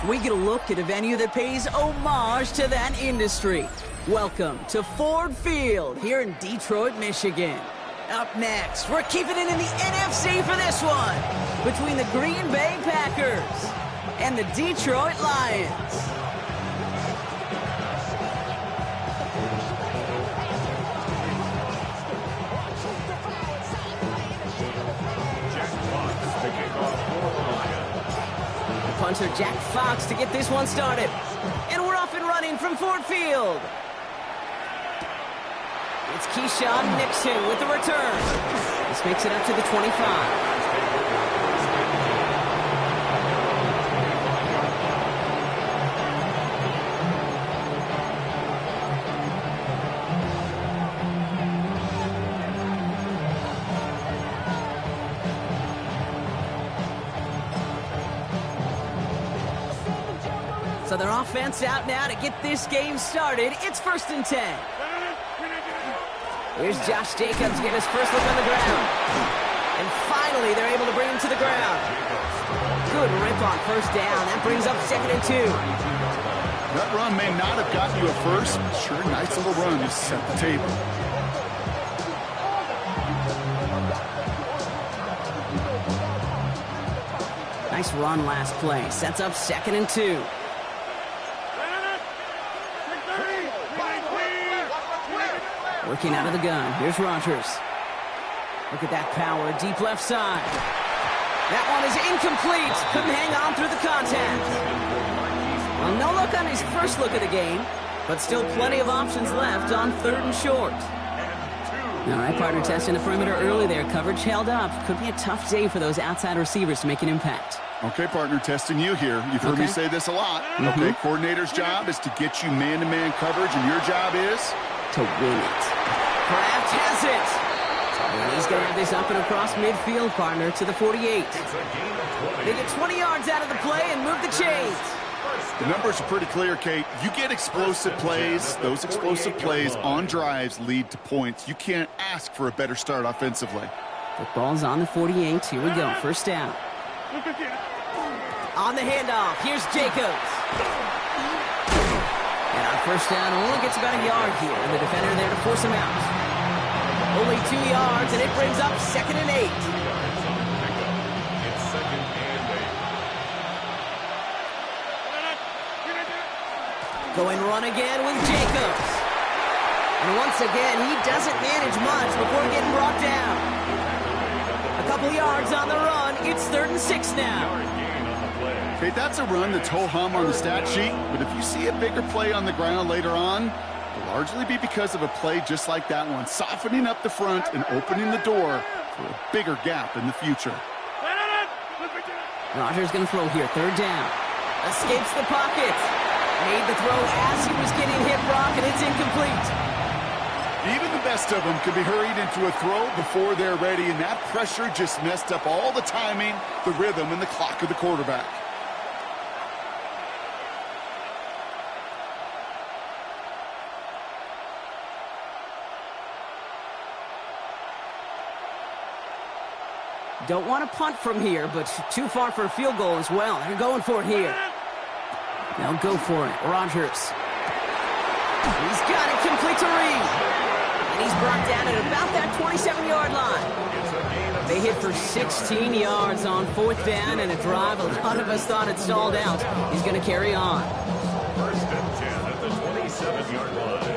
we get a look at a venue that pays homage to that industry. Welcome to Ford Field here in Detroit, Michigan. Up next, we're keeping it in the NFC for this one, between the Green Bay Packers and the Detroit Lions. Punter Jack Fox to get this one started. And we're off and running from Ford Field. It's Keyshawn Nixon with the return. This makes it up to the 25. So their offense out now to get this game started. It's 1st and 10. Here's Josh Jacobs getting his first look on the ground. And finally, they're able to bring him to the ground. Good rip on 1st down. That brings up 2nd and 2. That run may not have gotten you a first. Sure, nice little run to set the table. Nice run last play. Sets up 2nd and 2. Working out of the gun. Here's Rodgers. Look at that power. Deep left side. That one is incomplete. Couldn't hang on through the contact. Well, no luck on his first look of the game, but still plenty of options left on 3rd and short. All right, partner, testing the perimeter early there. Coverage held up. Could be a tough day for those outside receivers to make an impact. Okay, partner, testing you here. You've heard me say this a lot. Okay, coordinator's job is to get you man-to-man coverage, and your job is to win it. Kraft has it. And he's going to have this up and across midfield, partner, to the 48. They get 20 yards out of the play and move the chains. The numbers are pretty clear, Kate. You get explosive plays. Those explosive plays on drives lead to points. You can't ask for a better start offensively. The ball's on the 48. Here we go. 1st down. On the handoff, here's Jacobs. And on 1st down, only gets about a yard here. And the defender there to force him out. Only 2 yards, and it brings up 2nd and 8. Going run again with Jacobs. And once again, he doesn't manage much before getting brought down. A couple yards on the run. It's 3rd and 6 now. Okay, that's a run that's ho-hum on the stat sheet, but if you see a bigger play on the ground later on, it'll largely be because of a play just like that one, softening up the front and opening the door for a bigger gap in the future. Rodgers going to throw here, 3rd down. Escapes the pocket. Made the throw as he was getting hit, Brock, and it's incomplete. Even the best of them could be hurried into a throw before they're ready, and that pressure just messed up all the timing, the rhythm, and the clock of the quarterback. Don't want to punt from here, but too far for a field goal as well. They're going for it here. They'll go for it. Rodgers. He's got it complete to Reed. And he's brought down at about that 27-yard line. They hit for 16 yards on 4th down and a drive. A lot of us thought it stalled out. He's going to carry on. 1st and 10 at the 27-yard line.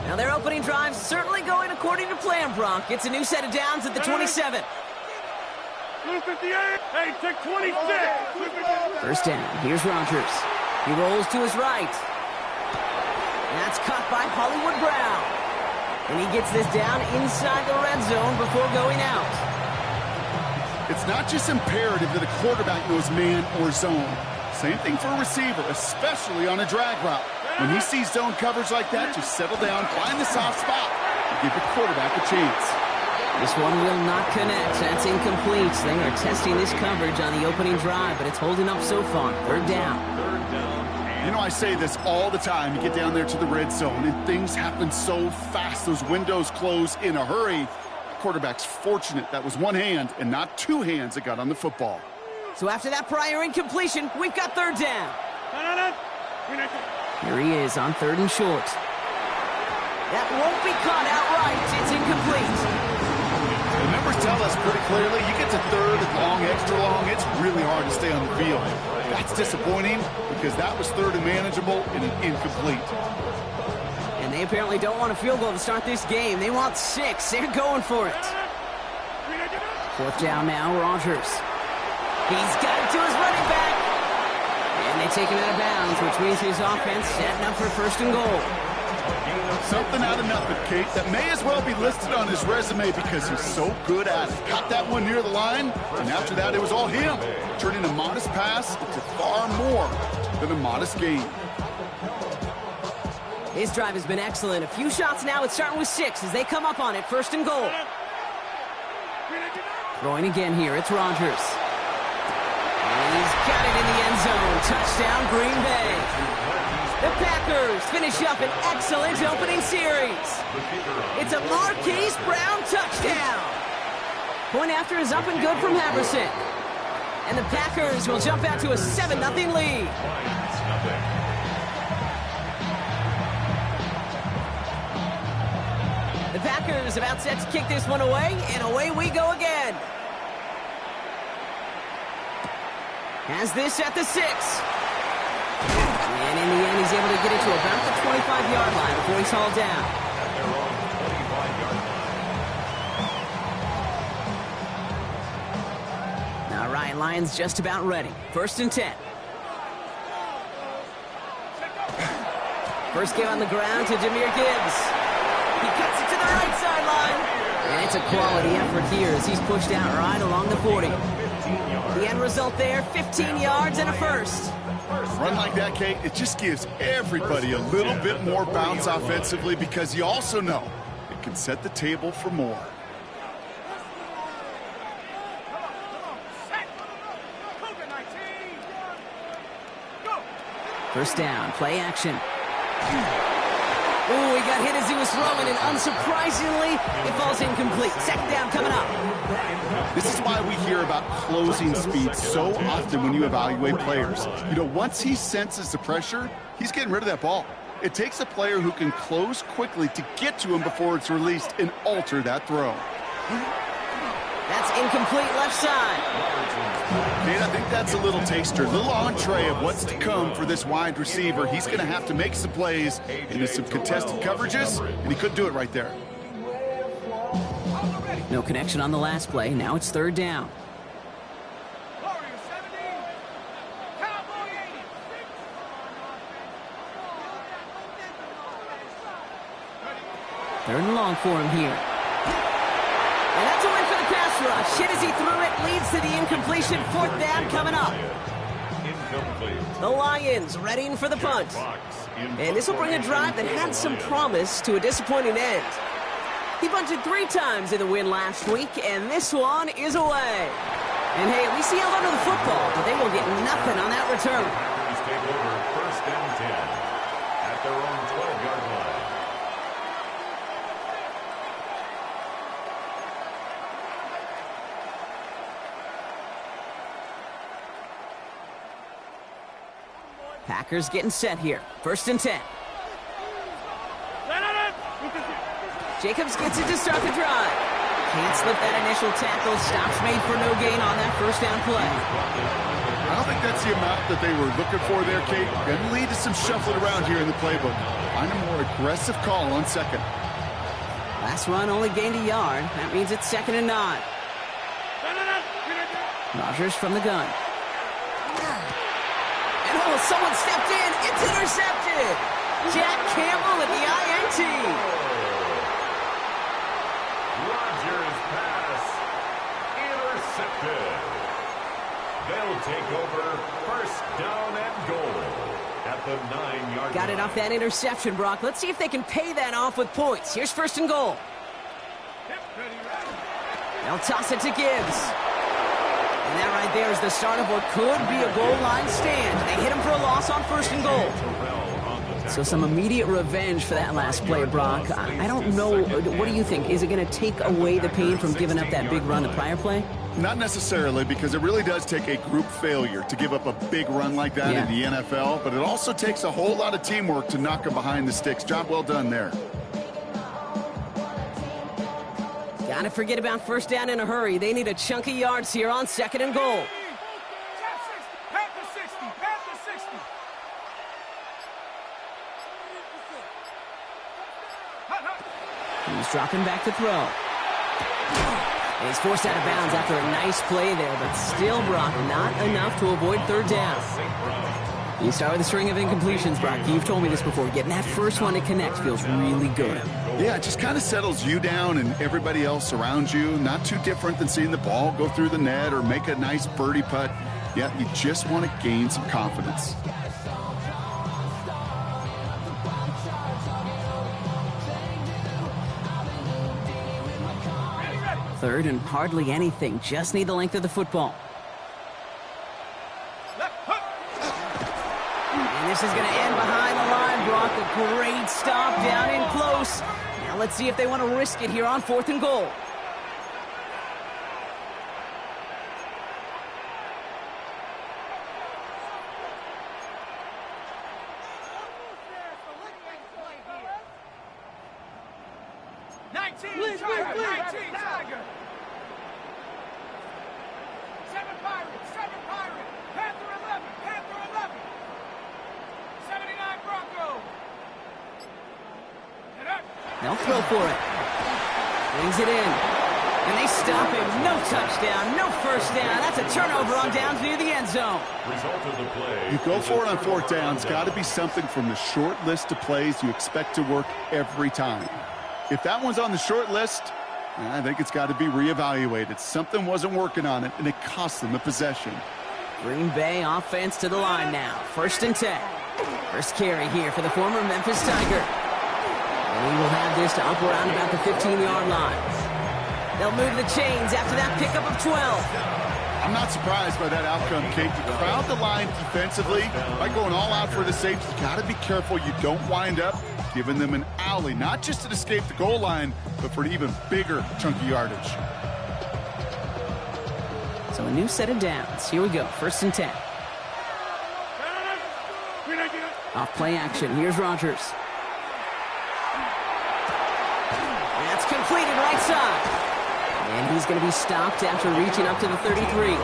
Now their opening drive certainly going according to plan, Brock. It's a new set of downs at the 27. Hey, take 26. 1st down. Here's Rodgers. He rolls to his right. That's caught by Hollywood Brown. And he gets this down inside the red zone before going out. It's not just imperative that a quarterback knows man or zone. Same thing for a receiver, especially on a drag route. When he sees zone coverage like that, just settle down, find the soft spot, and give your quarterback a chance. This one will not connect. That's incomplete. They are testing this coverage on the opening drive, but it's holding up so far. 3rd down. You know, I say this all the time. You get down there to the red zone, and things happen so fast. Those windows close in a hurry. The quarterback's fortunate that was one hand and not 2 hands that got on the football. So after that prior incompletion, we've got third down. Here he is on 3rd and short. That won't be caught outright. It's incomplete. The numbers tell us pretty clearly, you get to 3rd and long, extra long, it's really hard to stay on the field. That's disappointing because that was 3rd and manageable and an incomplete. And they apparently don't want a field goal to start this game. They want 6. They're going for it. 4th down now, Rogers. He's got it to his running back. And they take him out of bounds, which means his offense setting up for 1st and goal. Something out of nothing, Kate, that may as well be listed on his resume because he's so good at it. Caught that one near the line, and after that, it was all him, turning a modest pass into far more than a modest gain. His drive has been excellent. A few shots now. It's starting with 6 as they come up on it. 1st and goal. Throwing again here. It's Rogers. And he's got it in the end zone. Touchdown, Green Bay. The Packers finish up an excellent opening series. It's a Marquise Brown touchdown. Point after is up and good from Haverson. And the Packers will jump out to a 7-0 lead. The Packers about set to kick this one away, and away we go again. Has this at the 6. And in the end, he's able to get it to about the 25-yard line before he's hauled down. All right, Lions just about ready. 1st and 10. First give on the ground to Jahmyr Gibbs. He cuts it to the right sideline. And it's a quality effort here as he's pushed out right along the 40. The end result there, 15 yards and a first. A run like that, Kate, it just gives everybody a little bit more bounce offensively because you also know it can set the table for more. First down, play action. Ooh, he got hit as he was throwing, and unsurprisingly, it falls incomplete. 2nd down coming up. This is why we hear about closing speed so often when you evaluate players. You know, once he senses the pressure, he's getting rid of that ball. It takes a player who can close quickly to get to him before it's released and alter that throw. That's incomplete left side. Kate, I think that's a little taster, a little entree of what's to come for this wide receiver. He's going to have to make some plays into some contested coverages, and he couldn't do it right there. No connection on the last play. Now it's 3rd down. Third and long for him here. And that's a win for the pass rush. Hit as he threw it, leads to the incompletion. 4th down coming up. The Lions readying for the punt. And this will bring a drive that had some promise to a disappointing end. He punted 3 times in the win last week, and this one is away. And hey, at least he held onto the football, but they will get nothing on that return. Take over 1st and 10 at their own 12-yard line. Packers getting set here. 1st and 10. Jacobs gets it to start the drive. Can't slip that initial tackle. Stops made for no gain on that 1st down play. I don't think that's the amount that they were looking for there, Kate. Going to lead to some shuffling around here in the playbook. Find a more aggressive call on 2nd. Last run only gained a yard. That means it's 2nd and 9. Rogers from the gun. And oh, someone stepped in. It's intercepted. Jack Campbell at the INT. Rogers pass intercepted. They'll take over 1st down and goal at the 9-yard line. Got it off that interception, Brock. Let's see if they can pay that off with points. Here's 1st and goal. They'll toss it to Gibbs. And that right there is the start of what could be a goal line stand. They hit him for a loss on 1st and goal. So some immediate revenge for that last play, Brock. I don't know. What do you think? Is it going to take away the pain from giving up that big run the prior play? Not necessarily, because it really does take a group failure to give up a big run like that in the NFL, but it also takes a whole lot of teamwork to knock them behind the sticks. Job well done there. Gotta forget about first down in a hurry. They need a chunk of yards here on 2nd and goal. He's dropping back to throw. And he's forced out of bounds after a nice play there, but still, Brock, not enough to avoid third down. You start with a string of incompletions, Brock. You've told me this before. Getting that first one to connect feels really good. Yeah, it just kind of settles you down and everybody else around you. Not too different than seeing the ball go through the net or make a nice birdie putt. Yeah, you just want to gain some confidence. Third and hardly anything. Just need the length of the football. And this is going to end behind the line, Brock. A great stop down in close. Now let's see if they want to risk it here on 4th and goal. They'll throw for it. Brings it in. And they stop him. No touchdown, no first down. That's a turnover on downs near the end zone. Result of the play. You go for it on 4th down. It's got to be something from the short list of plays you expect to work every time. If that one's on the short list, I think it's got to be reevaluated. Something wasn't working on it, and it cost them the possession. Green Bay offense to the line now. 1st and 10. First carry here for the former Memphis Tiger. And he will have this to up around about the 15-yard line. They'll move the chains after that pickup of 12. I'm not surprised by that outcome, Kate. You crowd the line defensively by going all out for the safety. You got to be careful you don't wind up giving them an alley, not just to escape the goal line, but for an even bigger chunk of yardage. So a new set of downs. Here we go. 1st and 10. Off play action. Here's Rodgers. That's completed right side. And he's going to be stopped after reaching up to the 33.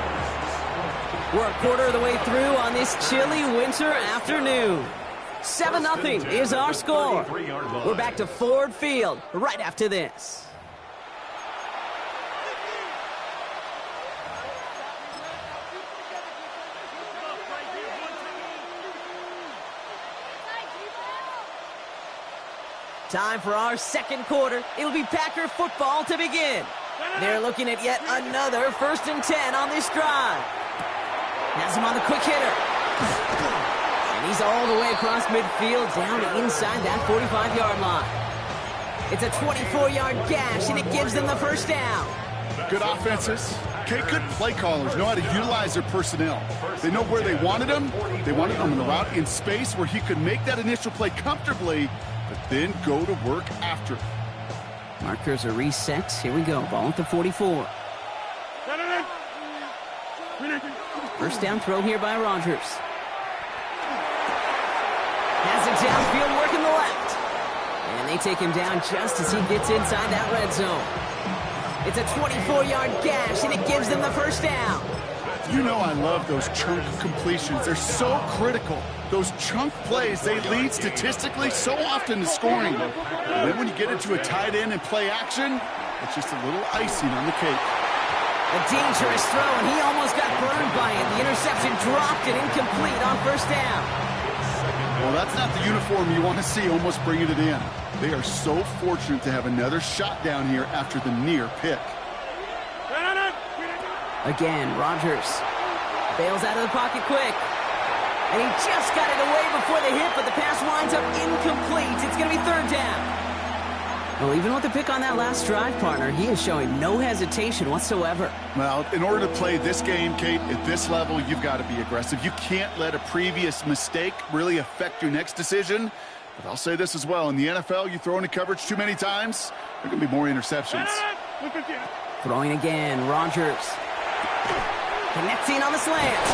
We're a quarter of the way through on this chilly winter afternoon. 7-0 is our score. We're back to Ford Field right after this. Time for our 2nd quarter. It'll be Packer football to begin. They're looking at yet another 1st and 10 on this drive. Has him on the quick hitter. And he's all the way across midfield down inside that 45-yard line. It's a 24-yard gash, and it gives them the first down. Good offenses. Okay, good play callers know how to utilize their personnel. They know where they wanted them. They wanted them on the route in space where he could make that initial play comfortably, but then go to work after. Markers are reset. Here we go. Ball at the 44. First down throw here by Rodgers. Has it downfield, working the left. And they take him down just as he gets inside that red zone. It's a 24-yard gash, and it gives them the first down. You know I love those chunk completions. They're so critical. Those chunk plays, they lead statistically so often to scoring. And then when you get into a tight end and play action, it's just a little icing on the cake. A dangerous throw, and he almost got burned by it. The interception dropped it incomplete on first down. Well, that's not the uniform you want to see almost bringing it in. They are so fortunate to have another shot down here after the near pick. Again, Rodgers bails out of the pocket quick. And he just got it away before the hit, but the pass winds up incomplete. It's going to be 3rd down. Well, even with the pick on that last drive, partner, he is showing no hesitation whatsoever. Well, in order to play this game, Kate, at this level, you've got to be aggressive. You can't let a previous mistake really affect your next decision. But I'll say this as well. In the NFL, you throw into coverage too many times, there can be more interceptions. Throwing again, Rodgers. Connecting on the slant.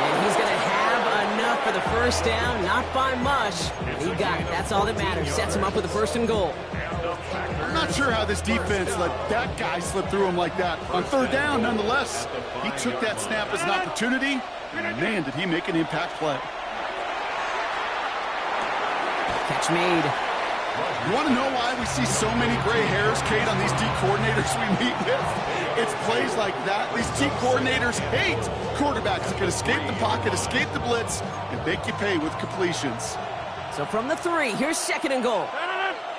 And he's going to have enough for the first down. Not by much. He got it. That's all that matters. Sets him up with the first and goal. I'm not sure how this defense let that guy slip through him like that. On third down, nonetheless, he took that snap as an opportunity, and man, did he make an impact play. Catch made. You want to know why we see so many gray hairs, Kate, on these D coordinators we meet with? It's plays like that. These D coordinators hate quarterbacks that can escape the pocket, escape the blitz, and make you pay with completions. So from the 3, here's second and goal.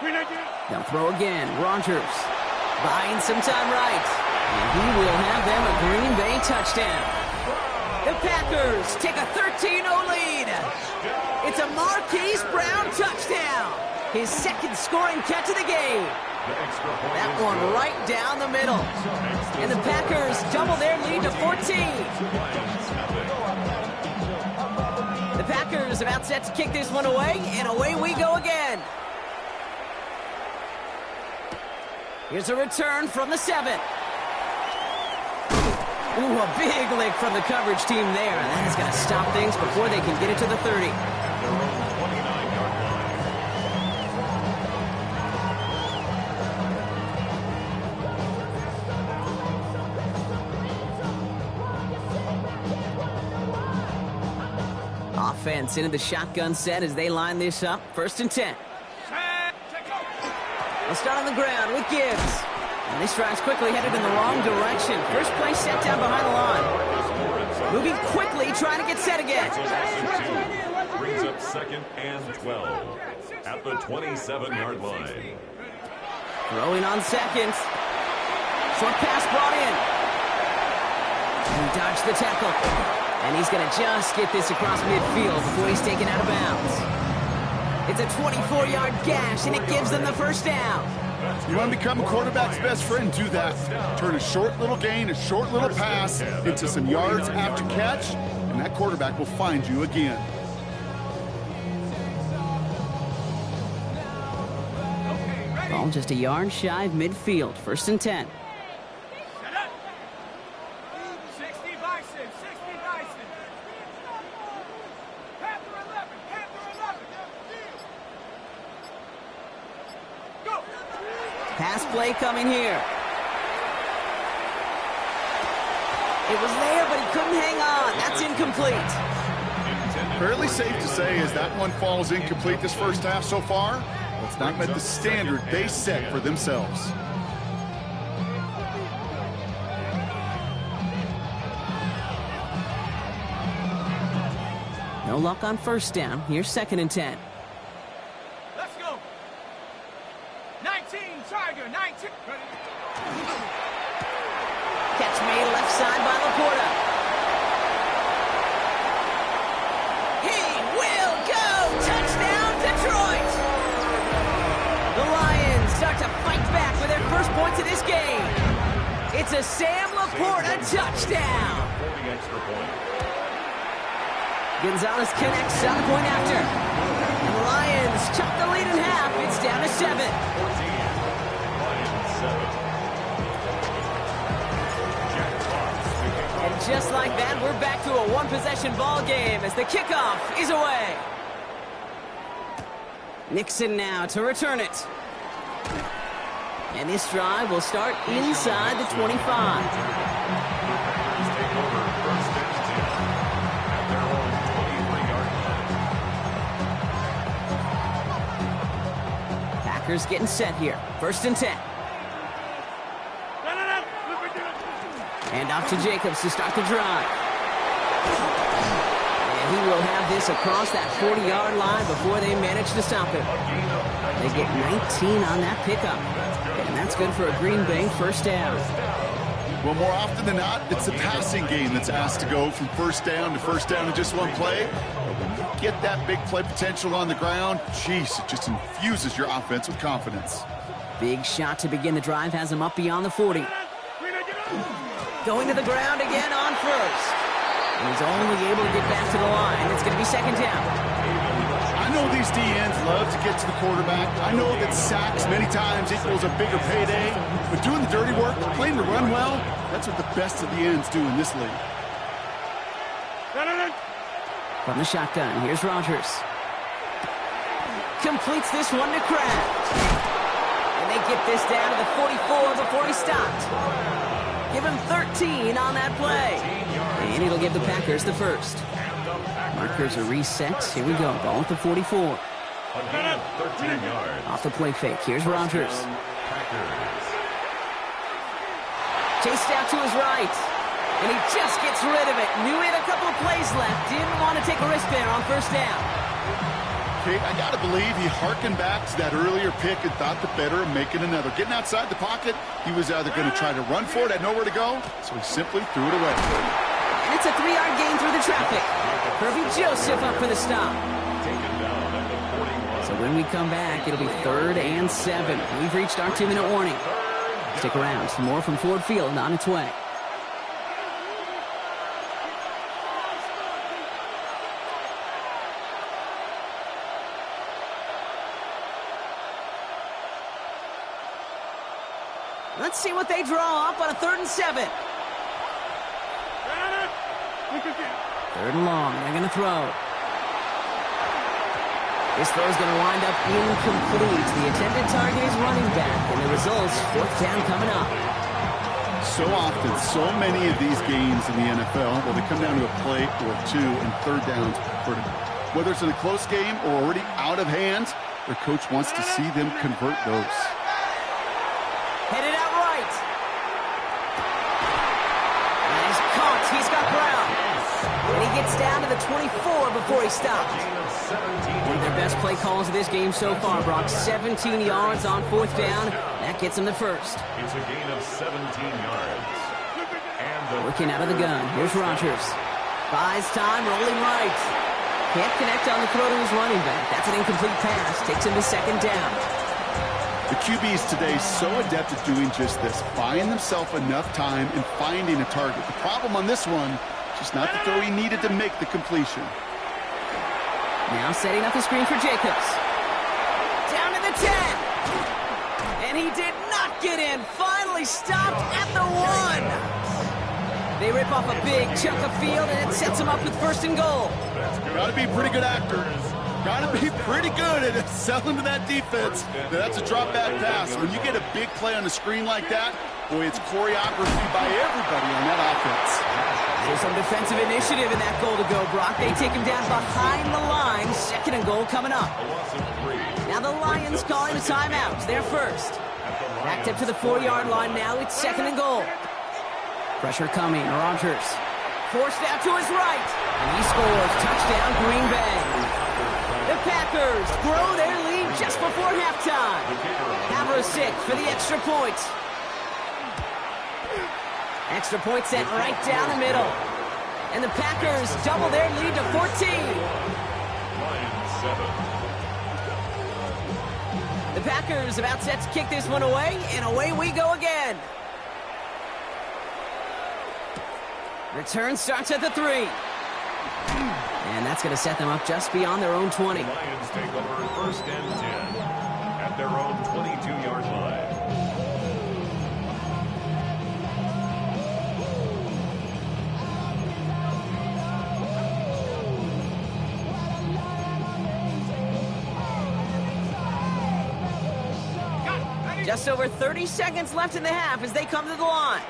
They'll throw again. Rogers buying some time right. And he will have them a Green Bay touchdown. The Packers take a 13-0 lead. It's a Marquise Brown touchdown. His second scoring catch of the game. That one right down the middle. And the Packers double their lead to 14. The Packers about set to kick this one away, and away we go again. Here's a return from the 7. Ooh, a big lick from the coverage team there. That is going to stop things before they can get it to the 30. Offense into the shotgun set as they line this up. First and 10. They'll start on the ground with Gibbs. And this drive's quickly headed in the wrong direction. First play set down behind the line. Moving quickly, trying to get set again. Brings up second and 12 at the 27-yard line. Throwing on second. Short pass brought in. And he dodged the tackle. And he's going to just get this across midfield before he's taken out of bounds. It's a 24-yard gash, and it gives them the first down. You want to become a quarterback's best friend, do that. Turn a short little gain, a short little pass into some yards after catch, and that quarterback will find you again. Ball just a yard shy of midfield. First and 10. Pass play coming here. It was there, but he couldn't hang on. That's incomplete. Fairly safe to say as that one falls incomplete this first half so far, well, it's not met the standard they set for themselves. No luck on first down. Here's second and 10. Let's go. 19, Tiger, 19. Catch made left side by Laporta. He will go! Touchdown, Detroit! The Lions start to fight back with their first points of this game. It's a Sam Laporta touchdown. Gonzalez connects on the point after. And the Lions chop the lead in half. It's down to 7. And just like that, we're back to a one-possession ball game as the kickoff is away. Nixon now to return it. And this drive will start inside the 25. Packers getting set here. First and 10. And off to Jacobs to start the drive. And he will have this across that 40-yard line before they manage to stop him. They get 19 on that pickup. And that's good for a Green Bay first down. Well, more often than not, it's the passing game that's asked to go from first down in just one play. But when you get that big play potential on the ground, geez, it just infuses your offense with confidence. Big shot to begin the drive has him up beyond the 40. Going to the ground again on first. And he's only able to get back to the line. It's going to be second down. I know know these DNs love to get to the quarterback. I know that sacks many times equals a bigger payday, but doing the dirty work, playing the run well, that's what the best of the ends do in this league. From the shotgun, here's Rodgers. Completes this one to Kraft. And they get this down to the 44 before he stopped. Give him 13 on that play. And it'll give the Packers the first. Markers are reset. Here we go. Ball at the 44. 13 yards. Off the play fake. Here's Rodgers. Chased out to his right. And he just gets rid of it. Knew he had a couple of plays left. Didn't want to take a risk there on first down. Okay, I got to believe he hearkened back to that earlier pick and thought the better of making another. Getting outside the pocket, he was either going to try to run for it, had nowhere to go, so he simply threw it away. And it's a 3-yard gain through the traffic. Kirby Joseph up for the stop. So when we come back, it'll be 3rd and 7. We've reached our 2-minute warning. Stick around. Some more from Ford Field on its way. Let's see what they draw up on a 3rd and 7. 3rd and long. They're going to throw. This throw is going to wind up incomplete. The intended target is running back, and the result's 4th down coming up. So often, so many of these games in the NFL, well, they come down to a play or two and 3rd downs. Whether it's in a close game or already out of hand, their coach wants to see them convert those. Headed out right. And he's caught. He's got Brown. And he gets down to the 24 before he stopped. One of their best play calls of this game so far, Brock. 17 yards on 4th down. That gets him the first. It's a gain of 17 yards. And working out of the gun. Here's Rodgers. Buys time, rolling right. Can't connect on the throw to his running back. That's an incomplete pass. Takes him to 2nd down. The QBs today so adept at doing just this, buying themselves enough time and finding a target. The problem on this one, just not the throw he needed to make the completion. Now setting up the screen for Jacobs. Down to the 10. And he did not get in. Finally stopped at the 1. They rip off a big chunk of field, and it sets him up with 1st and goal. Got to be a pretty good actor. Got to be pretty good at selling to that defense. That's a drop back pass. When you get a big play on the screen like that, boy, it's choreography by everybody on that offense. There's some defensive initiative in that goal to go, Brock. They take him down behind the line. 2nd and goal coming up. Now the Lions calling a timeout. They're first. Backed up to the 4-yard line now. It's 2nd and goal. Pressure coming. Rodgers forced out to his right. And he scores. Touchdown, Green Bay. The Packers grow their lead just before halftime. Havre for the extra point. Extra point sent right down the middle. And the Packers double their lead to 14. The Packers about set to kick this one away, and away we go again. Return starts at the 3. And that's going to set them up just beyond their own 20. The Lions take over 1st and 10 at their own 22-yard line. Just over 30 seconds left in the half as they come to the line.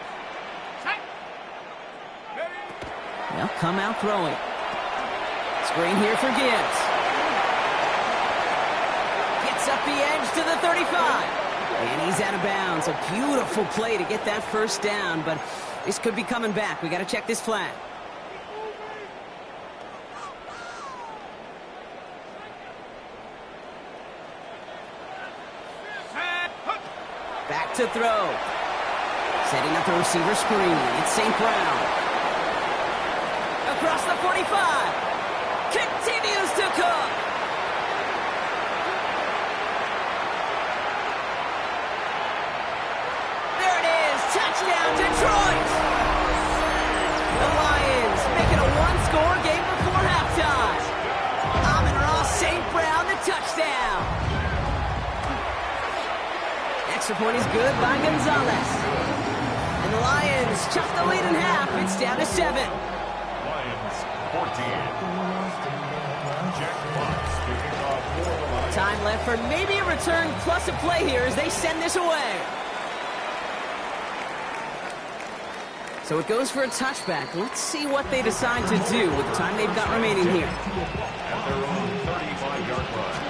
They'll come out throwing. Screen here for Gibbs. Gets up the edge to the 35. And he's out of bounds. A beautiful play to get that 1st down, but this could be coming back. We got to check this flag. Back to throw. Setting up the receiver screen. It's St. Brown. Across the 45. Continues to cook. There it is. Touchdown, Detroit. The Lions make it a 1-score game before halftime. Amon-Ra St. Brown, extra point is good by Gonzalez. And the Lions chuck the lead in half. It's down to 7. Lions 14. Jack Fox to kick off for the Lions. Time left for maybe a return plus a play here as they send this away. So it goes for a touchback. Let's see what they decide to do with the time they've got remaining here. At their own 35-yard line.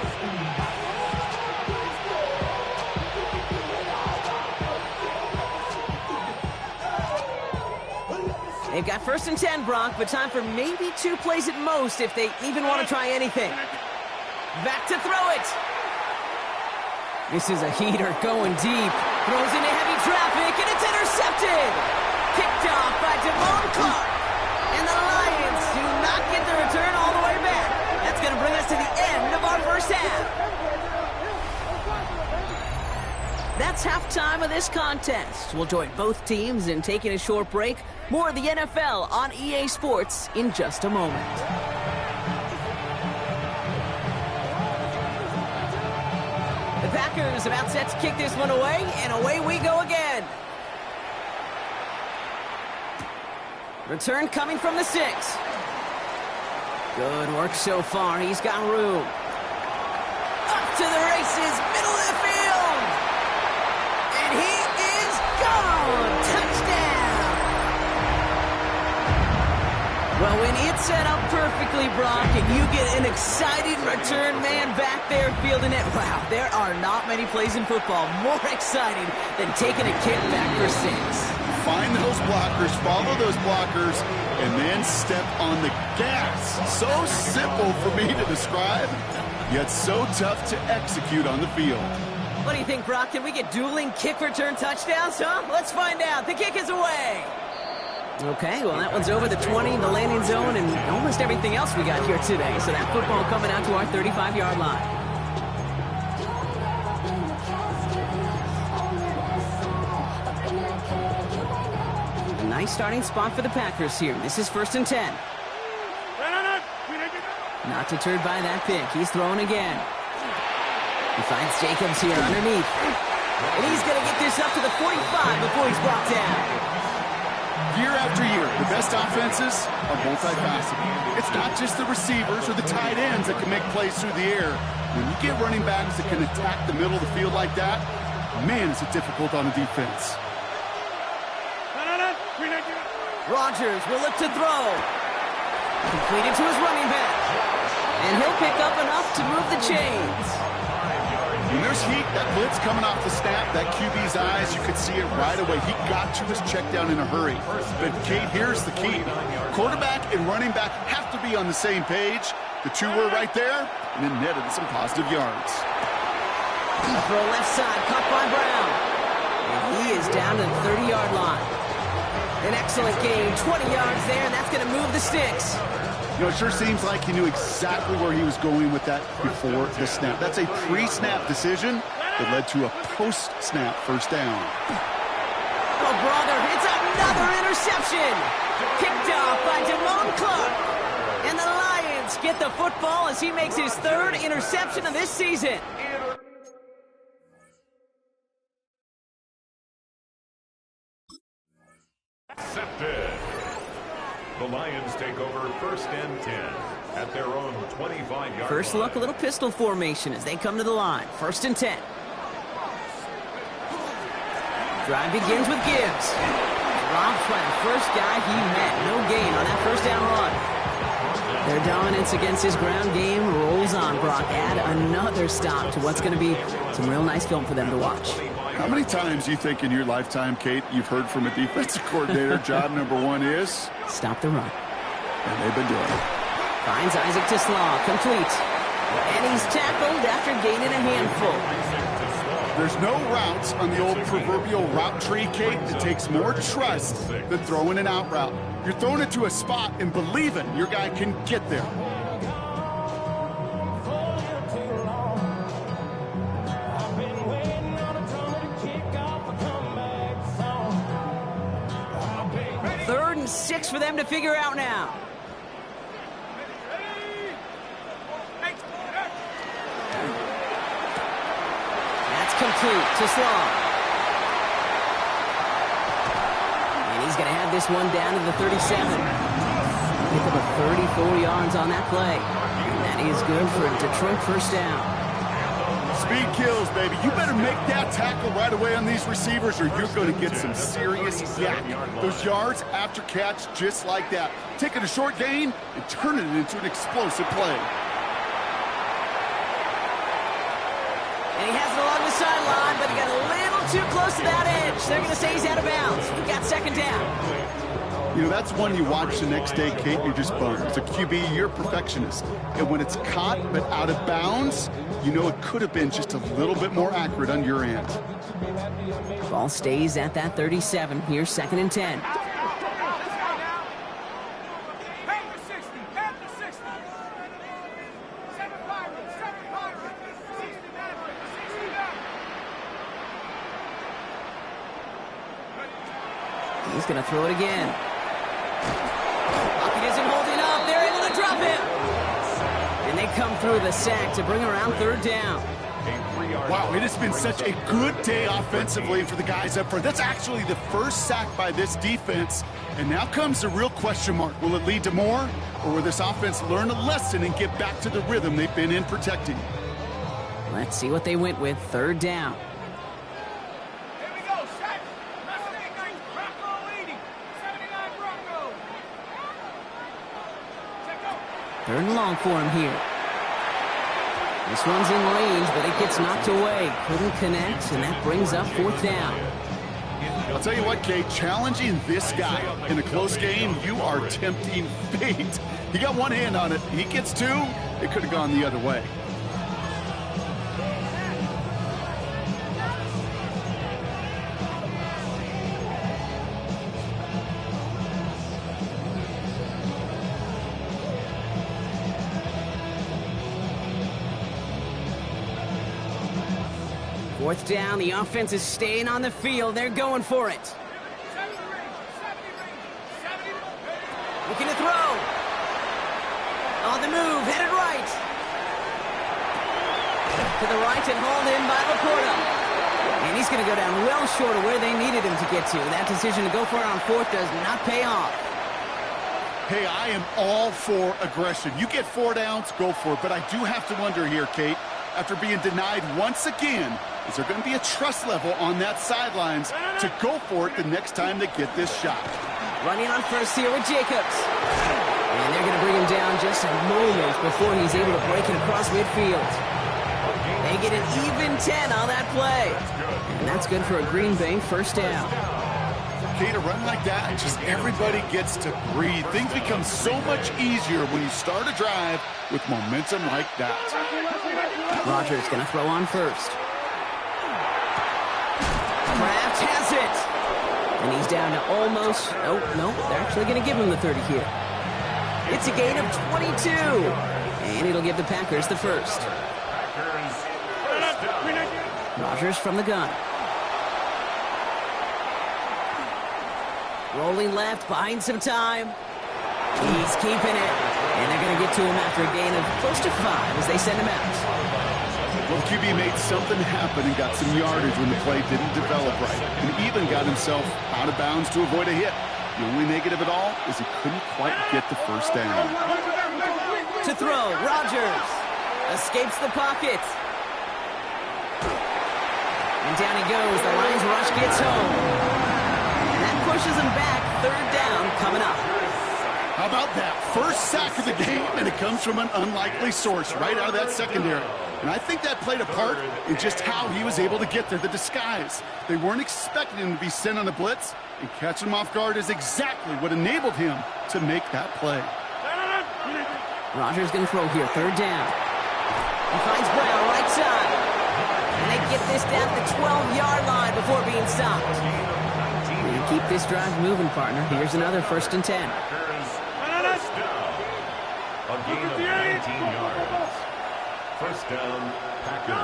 They've got 1st and 10, Brock, but time for maybe 2 plays at most if they even want to try anything. Back to throw it. This is a heater going deep. Throws into heavy traffic, and it's intercepted. Picked off by Devon Clark. And the Lions do not get the return all the way back. That's going to bring us to the end of our first half. That's halftime of this contest. We'll join both teams in taking a short break. More of the NFL on EA Sports in just a moment. The Packers about set to kick this one away, and away we go again. Return coming from the 6. Good work so far. He's got room. Up to the races, middle of the field. And he is gone. Touchdown. Well, when it's set up perfectly, Brock, and you get an exciting return man back there fielding it, wow, there are not many plays in football more exciting than taking a kick back for 6. Find those blockers, follow those blockers, and then step on the gas. So simple for me to describe, yet so tough to execute on the field. What do you think, Brock? Can we get dueling kick return touchdowns, huh? Let's find out. The kick is away. Okay, well, that one's over the 20, the landing zone, and almost everything else we got here today. So that football coming out to our 35-yard line. A nice starting spot for the Packers here. This is 1st and 10. Not deterred by that pick. He's throwing again. He finds Jacobs here underneath. And he's going to get this up to the 45 before he's brought down. Year after year, the best offenses are multifaceted. It's not just the receivers or the tight ends that can make plays through the air. When you get running backs that can attack the middle of the field like that, man, is it difficult on the defense. Rodgers will look to throw. Completed to his running back. And he'll pick up enough to move the chains. When there's heat, that blitz coming off the snap, that QB's eyes, you could see it right away. He got to his check down in a hurry. But, Kate, here's the key. Quarterback and running back have to be on the same page. The two were right there, and then netted some positive yards. Throw left side, caught by Brown. And he is down to the 30-yard line. An excellent game, 20 yards there, and that's going to move the sticks. You know, it sure seems like he knew exactly where he was going with that before the snap. That's a pre-snap decision that led to a post-snap first down. Oh, brother, it's another interception. Picked off by Devon Clark. And the Lions get the football as he makes his 3rd interception of this season. Accepted. The Lions take over 1st and 10 at their own 25-yard line. First look, a little pistol formation as they come to the line. 1st and 10. Drive begins with Gibbs. Dropped by the first guy he met. No gain on that first down run. Their dominance against his ground game rolls on, Brock. Add another stop to what's going to be some real nice film for them to watch. How many times do you think in your lifetime, Kate, you've heard from a defensive coordinator, job number 1 is? Stop the run. And they've been doing it. Finds Isaac to Slaw, complete. And he's tackled after gaining a handful. There's no routes on the old proverbial route tree, Kate. It takes more trust than throwing an out route. You're throwing it to a spot and believing your guy can get there. Third and 6 for them to figure out now. That's complete to Slaw. this one down to the 37. Pick up a 34 yards on that play. And that is good for a Detroit first down. Speed kills, baby. You better make that tackle right away on these receivers or you're going to get some serious yak. Those yards after catch just like that. Taking a short gain and turning it into an explosive play. And he has it along the sideline, but he got a little too close to that edge. They're going to say he's out of bounds. We've got second down. You know, that's one you watch the next day, Kate, and you're just bummed. As a QB, you're a perfectionist. And when it's caught but out of bounds, you know it could have been just a little bit more accurate on your end. Ball stays at that 37. Here's second and 10. He's going to throw it again. Pocket isn't holding up. They're able to drop him. And they come through the sack to bring around third down. Wow, it has been such a good day offensively for the guys up front. That's actually the first sack by this defense. And now comes the real question mark. Will it lead to more? Or will this offense learn a lesson and get back to the rhythm they've been in protecting? Let's see what they went with. Third down. Third and long for him here. This one's in range, but it gets knocked away. Couldn't connect, and that brings up fourth down. I'll tell you what, Kate, challenging this guy in a close game, you are tempting fate. He got one hand on it. He gets two. It could have gone the other way. Fourth down, the offense is staying on the field. They're going for it. Looking to throw. On the move, headed right. To the right and hauled in by Laporta. And he's going to go down well short of where they needed him to get to. That decision to go for it on fourth does not pay off. Hey, I am all for aggression. You get 4 downs, go for it. But I do have to wonder here, Kate, after being denied once again, is there going to be a trust level on that sidelines to go for it the next time they get this shot? Running on first here with Jacobs. And they're going to bring him down just a moment before he's able to break it across midfield. They get an even 10 on that play. And that's good for a Green Bay first down. Kate, a run like that, just everybody gets to breathe. Things become so much easier when you start a drive with momentum like that. Rodgers going to throw on first. Kraft has it. And he's down to almost, no, they're actually going to give him the 30 here. It's a gain of 22. And it'll give the Packers the first. Rodgers from the gun. Rolling left, buying some time. He's keeping it. And they're going to get to him after a gain of close to 5 as they send him out. Well, QB made something happen and got some yardage when the play didn't develop right. And even got himself out of bounds to avoid a hit. The only negative at all is he couldn't quite get the first down. To throw, Rodgers escapes the pocket. And down he goes. The Lions rush gets home. And that pushes him back. Third down coming up. How about that? First sack of the game, and it comes from an unlikely source right out of that secondary. And I think that played a part in just how he was able to get there, the disguise. They weren't expecting him to be sent on a blitz, and catching him off guard is exactly what enabled him to make that play. Rodgers going to throw here, third down. He finds Brown right side. And they get this down to the 12-yard line before being stopped. And keep this drive moving, partner. Here's another first and 10. A gain of 19 yards. First down, Packers.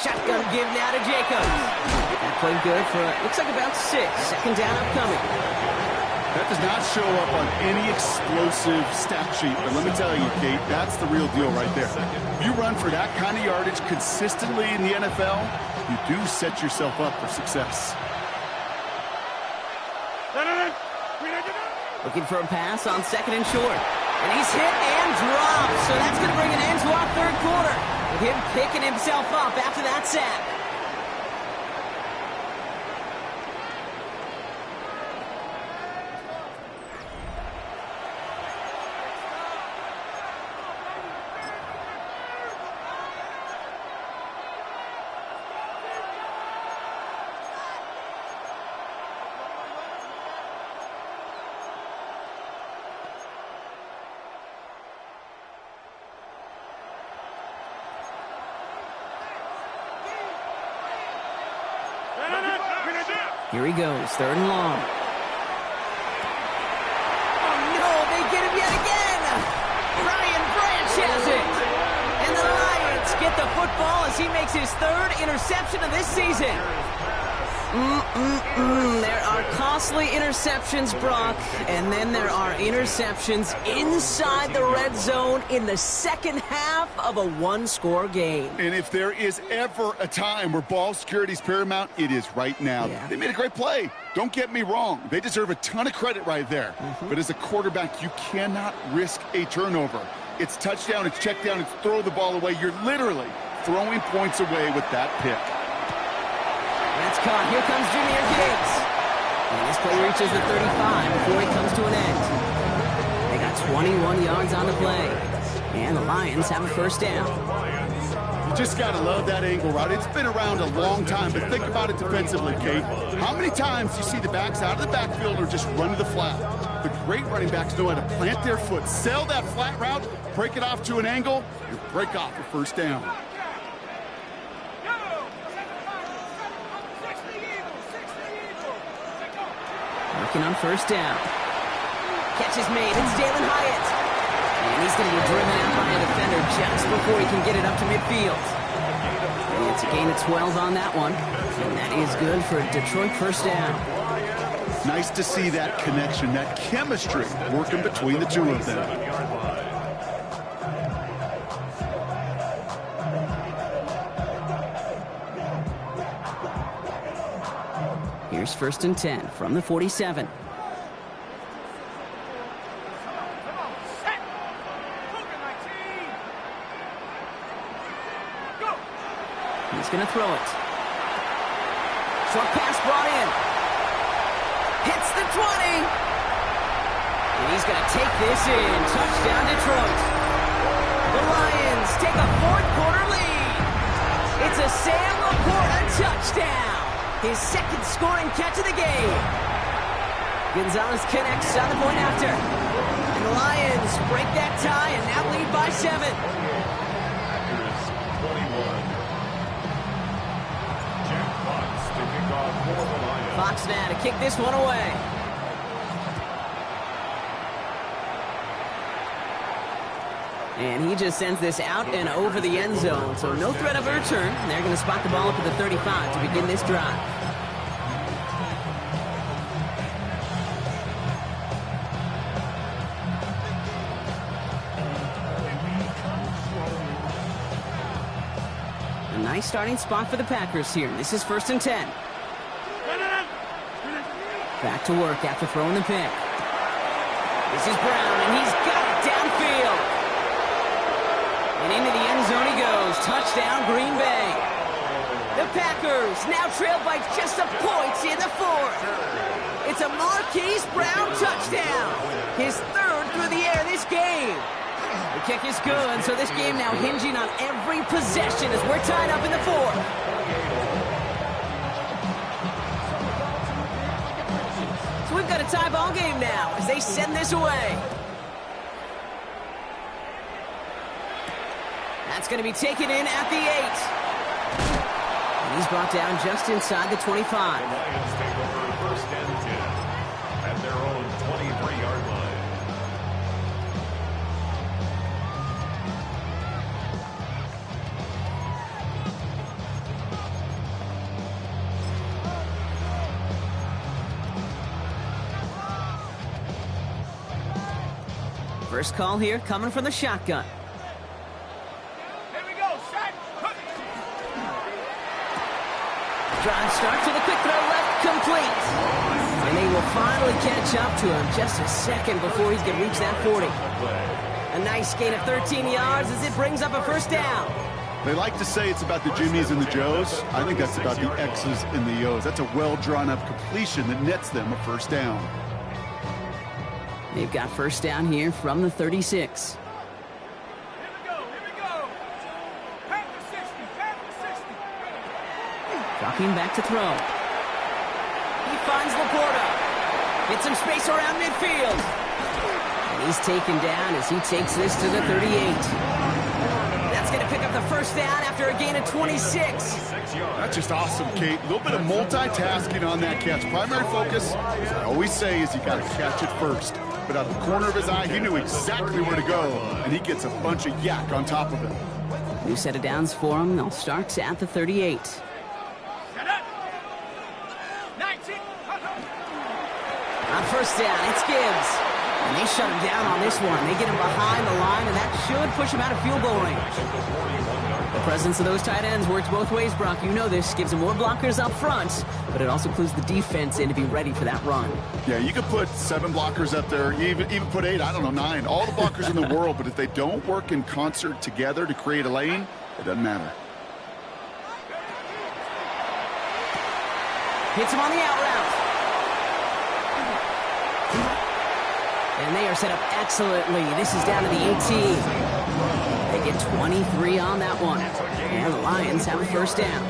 Shotgun give now to Jacobs. That played good for, looks like about 6. Second down upcoming. That does not show up on any explosive stat sheet, but let me tell you, Kate, that's the real deal right there. If you run for that kind of yardage consistently in the NFL, you do set yourself up for success. Looking for a pass on 2nd and short. And he's hit and dropped. So that's going to bring an end to our 3rd quarter, with him picking himself up after that sack. Here he goes, 3rd and long. Oh, no, they get him yet again. Ryan Branch has it. And the Lions get the football as he makes his 3rd interception of this season. There are costly interceptions, Brock, and then there are interceptions inside the red zone in the second half of a one-score game. And if there is ever a time where ball security is paramount, it is right now. Yeah. They made a great play. Don't get me wrong. They deserve a ton of credit right there. But as a quarterback, you cannot risk a turnover. It's touchdown, it's check down, it's throw the ball away. You're literally throwing points away with that pick. That's caught. Here comes Junior Gates. And this play reaches the 35 before it comes to an end. They got 21 yards on the play. And the Lions have a 1st down. You just got to love that angle route. It's been around a long time, but think about it defensively, Kate. How many times do you see the backs out of the backfield or just run to the flat? The great running backs know how to plant their foot, sell that flat route, break it off to an angle, and break off a 1st down. Working on 1st down. Catch is made. It's Dalen Hyatt. And he's going to be driven out by a defender just before he can get it up to midfield. And it's a gain of 12 on that one. And that is good for a Detroit 1st down. Nice to see that connection, that chemistry working between the two of them. Here's 1st and 10 from the 47. He's going to throw it. Short pass brought in. Hits the 20. And he's going to take this in. Touchdown, Detroit. The Lions take a 4th quarter lead. It's a Sam Laporta touchdown. His 2nd scoring catch of the game. Gonzalez connects on the point after. And the Lions break that tie and now lead by 7. Here's 21. Jack Fox to kick off for the Lions. Fox now to kick this one away. And he just sends this out and over the end zone. So no threat of a return. They're going to spot the ball up at the 35 to begin this drive. A nice starting spot for the Packers here. This is 1st and 10. Back to work after throwing the pick. This is Brown, and he's got it downfield. And into the end zone he goes. Touchdown, Green Bay. The Packers now trailed by just a point in the 4th. It's a Marquise Brown touchdown. His 3rd through the air this game. The kick is good, so this game now hinging on every possession as we're tied up in the 4th. So we've got a tie ball game now as they send this away. That's going to be taken in at the 8. And he's brought down just inside the 25. The Lions take over 1st and 10 at their own 23-yard line. First call here coming from the shotgun. starts with a quick throw left, complete. And they will finally catch up to him just a second before he can reach that 40. A nice gain of 13 yards as it brings up a first down. They like to say it's about the Jimmies and the Joes. I think that's about the X's and the O's. That's a well-drawn-up completion that nets them a first down. They've got first down here from the 36. Here we go. Pass to 60. Dropping back to throw. He finds Laporta. Gets some space around midfield. And he's taken down as he takes this to the 38. That's going to pick up the first down after a gain of 26. That's just awesome, Kate. A little bit of multitasking on that catch. Primary focus, as I always say, is you got to catch it first. But out of the corner of his eye, he knew exactly where to go, and he gets a bunch of yak on top of it. New set of downs for him. They'll start at the 38. Set up. 19. On first down, it's Gibbs. And they shut him down on this one. They get him behind the line, and that should push him out of field goal range. The presence of those tight ends works both ways, Brock. You know this. Gives them more blockers up front, but it also clues the defense in to be ready for that run. Yeah, you could put 7 blockers up there, even put 8, I don't know, 9. All the blockers in the world, but if they don't work in concert together to create a lane, it doesn't matter. Hits him on the out route. And they are set up excellently. This is down to the 18. They get 23 on that one. And the Lions have a first down.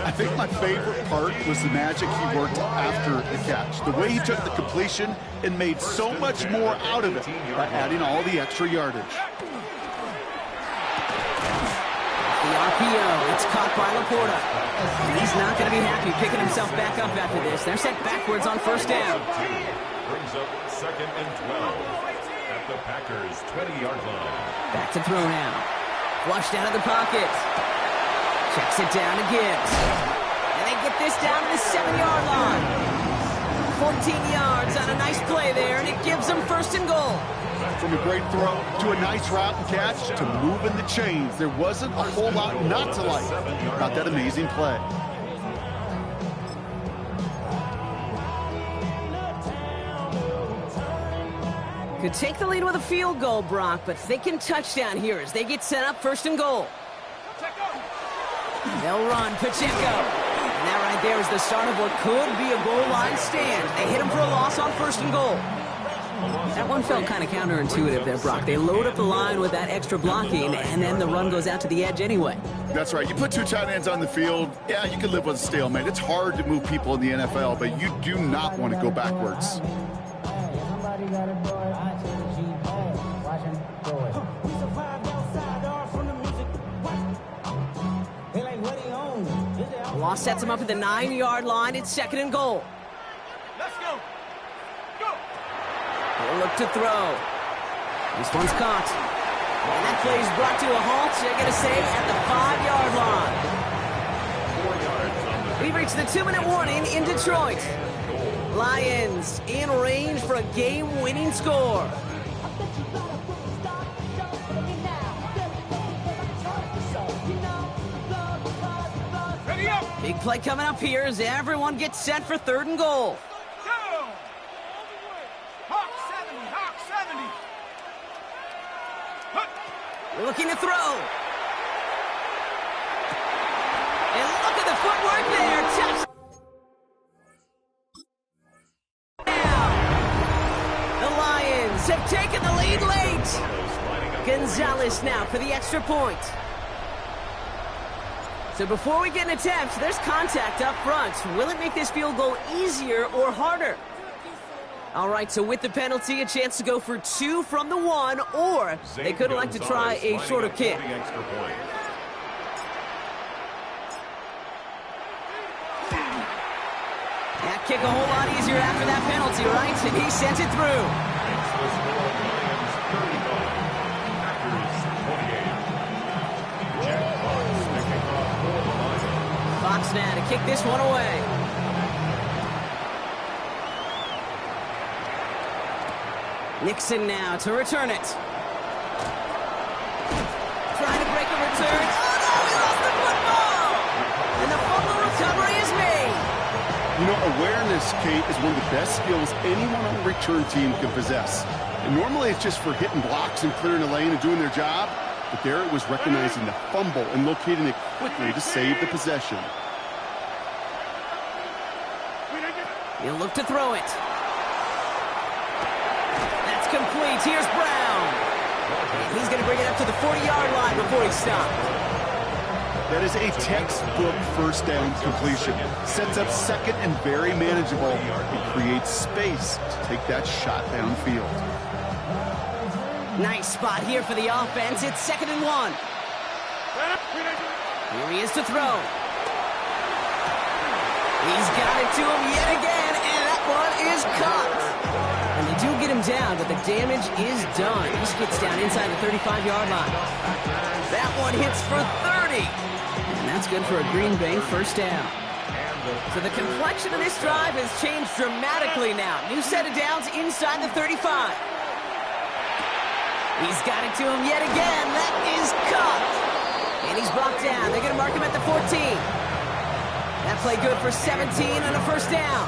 I think my favorite part was the magic he worked after the catch. The way he took the completion and made so much more out of it by adding all the extra yardage. The RPO, it's caught by Laporta. He's not going to be happy picking himself back up after this. They're set backwards on first down. Brings up 2nd and 12 at the Packers' 20-yard line. Back to throw now. Flushed out of the pocket. Checks it down to Gibbs. And they get this down to the 7-yard line. 14 yards on a nice play there, and it gives them first and goal. From a great throw to a nice route and catch to moving the chains, there wasn't a whole lot not to like about that amazing play. Could take the lead with a field goal, Brock, but thinking touchdown here as they get set up first and goal. They'll run Pacheco. And that right there is the start of what could be a goal line stand. They hit him for a loss on first and goal. That one felt kind of counterintuitive there, Brock. They load up the line with that extra blocking, and then the run goes out to the edge anyway. That's right. You put 2 tight ends on the field, yeah, you can live with a stalemate. It's hard to move people in the NFL, but you do not want to go backwards. Loss sets him up at the 9-yard line. It's 2nd and goal. Let's go. Go. They'll look to throw. This one's caught. And that play is brought to a halt, they're going to say, at the 5-yard line. We've reached the 2-minute warning in Detroit. Lions in range for a game-winning score. Ready up. Big play coming up here as everyone gets set for 3rd and goal. Go. Hawk 70. They're looking to throw. And look at the footwork there. Touchdown. The Lions have taken the lead late. Gonzalez now for the extra point. So before we get an attempt, there's contact up front. Will it make this field goal easier or harder? All right, so with the penalty, a chance to go for 2 from the 1, or they could elect to try a shorter kick. That kick a whole lot easier after that penalty, right? And he sends it through. Fox now to kick this one away. Nixon now to return it. Trying to break a return. Oh, no, he lost the football! And the fumble recovery is made. Awareness, Kate, is one of the best skills anyone on the return team can possess. And normally it's just for hitting blocks and clearing the lane and doing their job. But there it was recognizing the fumble and locating it quickly to save the possession. He'll look to throw it. That's complete. Here's Brown. And he's going to bring it up to the 40-yard line before he stopped. That is a textbook first down completion. Sets up second and very manageable. It creates space to take that shot downfield. Nice spot here for the offense. It's 2nd and 1. Here he is to throw. He's got it to him yet again, and that one is caught. And they do get him down, but the damage is done. He skids down inside the 35-yard line. That one hits for 30. And that's good for a Green Bay first down. So the complexion of this drive has changed dramatically now. New set of downs inside the 35. He's got it to him yet again. That is caught. And he's brought down. They're going to mark him at the 14. That play good for 17 and a first down.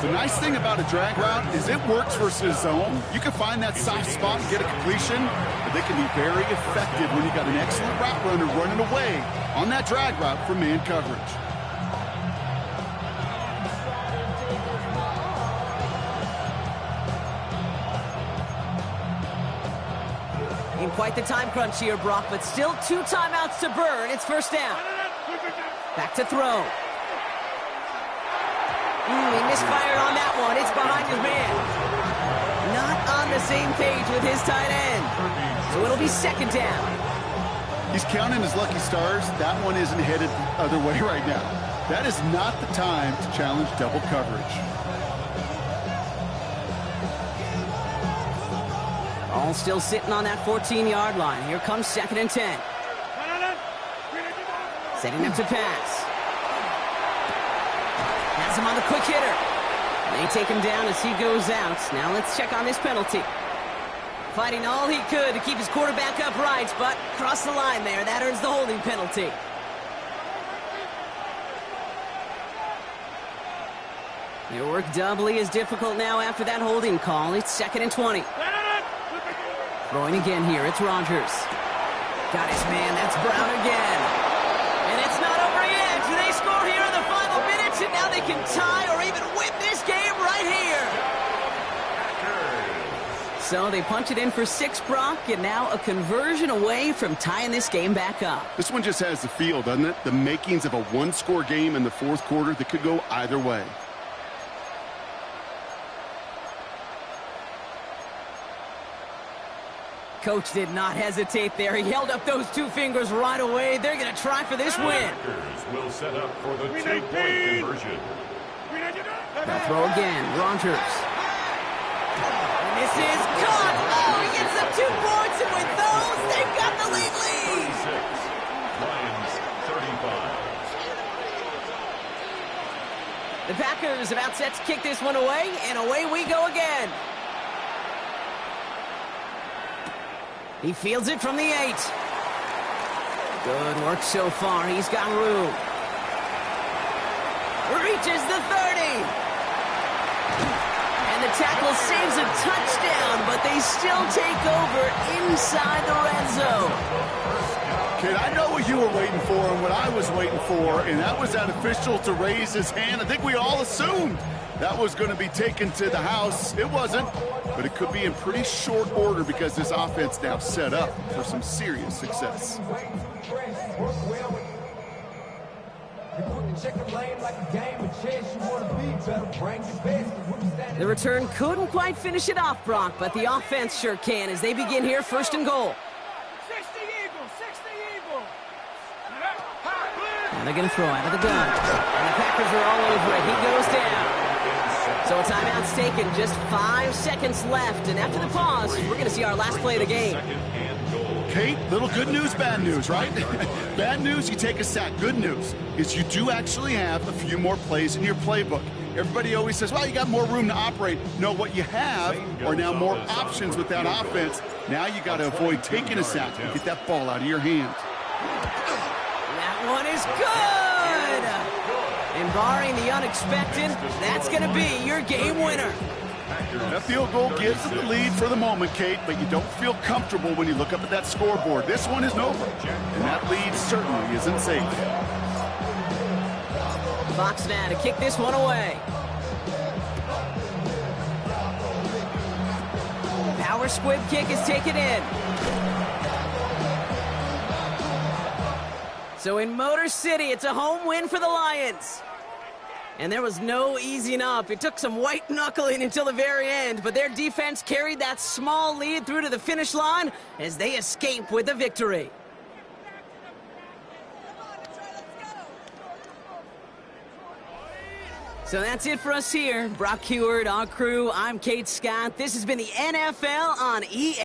The nice thing about a drag route is it works versus zone. You can find that soft spot and get a completion, but they can be very effective when you got an excellent route runner running away on that drag route for man coverage. In quite the time crunch here, Brock, but still 2 timeouts to burn. It's first down. Back to throw. He misfired on that one. It's behind his man. Not on the same page with his tight end. So it'll be 2nd down. He's counting his lucky stars. That one isn't headed the other way right now. That is not the time to challenge double coverage. All still sitting on that 14-yard line. Here comes 2nd and 10. Setting up to pass. Has him on the quick hitter. They take him down as he goes out. Now let's check on this penalty. Fighting all he could to keep his quarterback upright, but crossed the line there. That earns the holding penalty. Your work doubly as difficult now after that holding call. It's 2nd and 20. Throwing again here. It's Rodgers. Got his man. That's Brown again. And it's not over yet. They score here in the final minutes, and now they can tie or even win this game right here. So they punch it in for 6, Brock, and now a conversion away from tying this game back up. This one just has the feel, doesn't it? The makings of a one-score game in the 4th quarter that could go either way. Coach did not hesitate there. He held up those 2 fingers right away. They're going to try for this win. Will set up for the 2-point conversion. They'll throw again. Rodgers. And this is caught. Oh, he gets them 2 points, and with those, they've got the lead. 36. Lions 35. The Packers about set to kick this one away, and away we go again. He fields it from the 8. Good work so far. He's got room. Reaches the 30. And the tackle saves a touchdown, but they still take over inside the red zone. Kid, I know what you were waiting for and what I was waiting for, and that was that official to raise his hand. I think we all assumed that was going to be taken to the house. It wasn't, but it could be in pretty short order because this offense now set up for some serious success. The return couldn't quite finish it off, Brock, but the offense sure can as they begin here 1st and goal. 60 Eagles, 60 Eagles. And they're going to throw out of the gun. And the Packers are all over it. He goes down. So a timeout's taken, just 5 seconds left. And after the pause, we're going to see our last play of the game. Kate, little good news, bad news, right? Bad news, you take a sack. Good news is you do actually have a few more plays in your playbook. Everybody always says, well, you got more room to operate. No, what you have are now more options with that offense. Now you got to avoid taking a sack and get that ball out of your hand. That one is good. And barring the unexpected, that's going to be your game winner. That field goal gives them the lead for the moment, Kate, but you don't feel comfortable when you look up at that scoreboard. This one isn't over, and that lead certainly isn't safe. Fox now to kick this one away. Power squib kick is taken in. So in Motor City, it's a home win for the Lions. And there was no easing up. It took some white knuckling until the very end, but their defense carried that small lead through to the finish line as they escape with the victory. So that's it for us here. Brock Heward, our crew, I'm Kate Scott. This has been the NFL on EA.